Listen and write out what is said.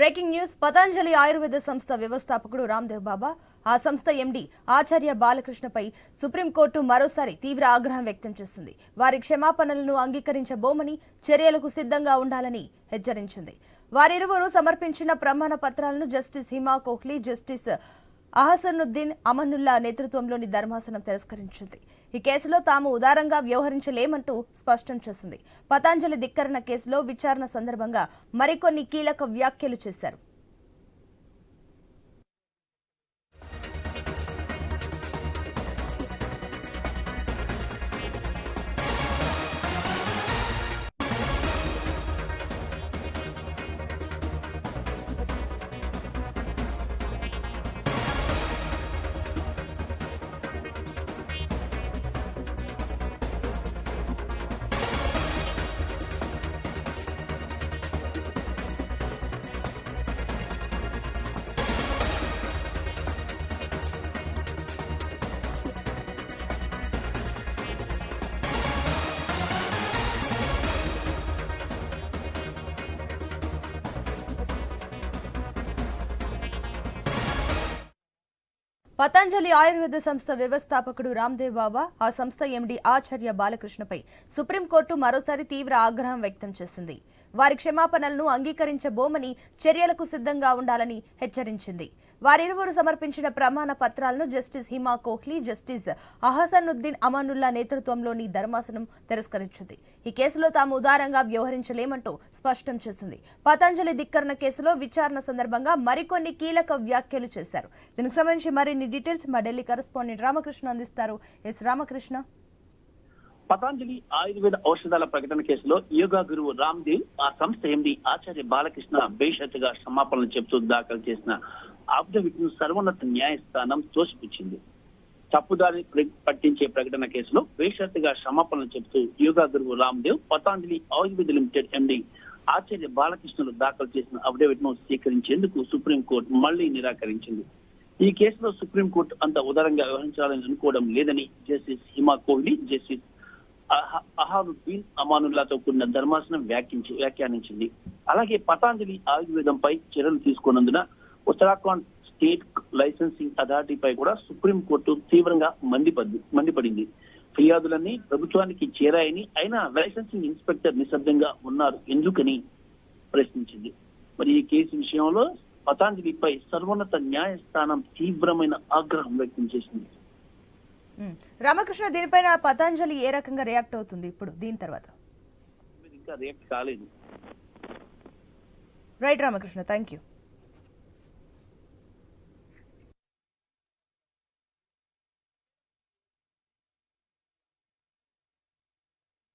Breaking news Patanjali Ayurveda సంస్థ వ్యవస్థాపకుడు రామ్దేవ్ బాబా ఆ సంస్థ ఎండీ ఆచార్య బాలకృష్ణపై సుప్రీంకోర్టు మరోసారి తీవ్ర ఆగ్రహం వ్యక్తం చేసింది. వారి క్షమాపణలను అంగీకరించబోమని చర్యలకు సిద్ధంగా ఉండాలని హెచ్చరించింది. వారిరువురు సమర్పించిన ప్రమాణ పత్రాలను జస్టిస్ హిమా కోహ్లీ, జస్టిస్ అహసనుద్దీన్ అమనుల్లా నేతృత్వంలోని ధర్మాసనం తిరస్కరించింది. ఈ కేసులో తాము ఉదారంగా వ్యవహరించలేమంటూ స్పష్టం చేసింది. పతంజలి ధిక్కరణ కేసులో విచారణ సందర్భంగా మరికొన్ని కీలక వ్యాఖ్యలు చేశారు. పతంజలి ఆయుర్వేద సంస్థ వ్యవస్థాపకుడు రామ్దేవ్ బాబా ఆ సంస్థ ఎండీ ఆచార్య బాలకృష్ణపై సుప్రీంకోర్టు మరోసారి తీవ్ర ఆగ్రహం వ్యక్తం చేసింది. వారి క్షమాపణలను అంగీకరించబోమని చర్యలకు సిద్ధంగా ఉండాలని హెచ్చరించింది. వారిరువురు సమర్పించిన ప్రమాణ పత్రాలను జస్టిస్ హిమా కోహ్లీ, జస్టిస్ అహసనుద్దీన్ అమనుల్లా నేతృత్వంలోని ధర్మాసనం తిరస్కరించింది. ఈ కేసులో తాము ఉదారంగా వ్యవహరించలేమంటూ స్పష్టం చేసింది. పతంజలి ధిక్కరణ కేసులో విచారణ సందర్భంగా మరికొన్ని కీలక వ్యాఖ్యలు చేశారు. దీనికి సంబంధించి మరిన్ని డీటెయిల్స్ మా ఢిల్లీ కరెస్పాండెంట్ రామకృష్ణ అందిస్తారు. ఎస్ రామకృష్ణ. పతంజలి ఆయుర్వేద ఔషధాల ప్రకటన కేసులో యోగా గురువు రామ్దేవ్ ఆ సంస్థ ఎండీ ఆచార్య బాలకృష్ణ బేషరతుగా క్షమాపణలు చెబుతూ దాఖలు చేసిన అఫిడవిట్ ను సర్వోన్నత న్యాయస్థానం తోసిపుచ్చింది. తప్పుదారి పట్టించే ప్రకటన కేసులో బేషరతుగా క్షమాపణలు చెబుతూ యోగా గురువు రామ్దేవ్ పతంజలి ఆయుర్వేద లిమిటెడ్ ఎండీ ఆచార్య బాలకృష్ణలు దాఖలు చేసిన అఫిడవిట్ ను స్వీకరించేందుకు సుప్రీంకోర్టు మళ్లీ నిరాకరించింది. ఈ కేసులో సుప్రీంకోర్టు అంత ఉదారంగా వ్యవహరించాలని అనుకోవడం లేదని జస్టిస్ హిమా కోహ్లీ, జస్టిస్ అహసనుద్దీన్ అమానుల్లాతో కూడిన ధర్మాసనం వ్యాఖ్యానించింది. అలాగే పతంజలి ఆయుర్వేదంపై చర్యలు తీసుకున్నందున ఉత్తరాఖండ్ స్టేట్ లైసెన్సింగ్ అథారిటీపై కూడా సుప్రీంకోర్టు తీవ్రంగా మండిపడింది. ఫిర్యాదులన్నీ ప్రభుత్వానికి చేరాయని, అయినా లైసెన్సింగ్ ఇన్స్పెక్టర్ నిశ్శబ్దంగా ఉన్నారు ఎందుకని ప్రశ్నించింది. మరి ఈ కేసు విషయంలో పతంజలిపై సర్వోన్నత న్యాయస్థానం తీవ్రమైన ఆగ్రహం వ్యక్తం చేసింది. రామకృష్ణ, దీనిపైన పతంజలి ఏ రకంగా రియాక్ట్ అవుతుంది ఇప్పుడు దీని తర్వాత? ఇంకా రియాక్ట్ కాలేదు. Right Ramakrishna, thank you.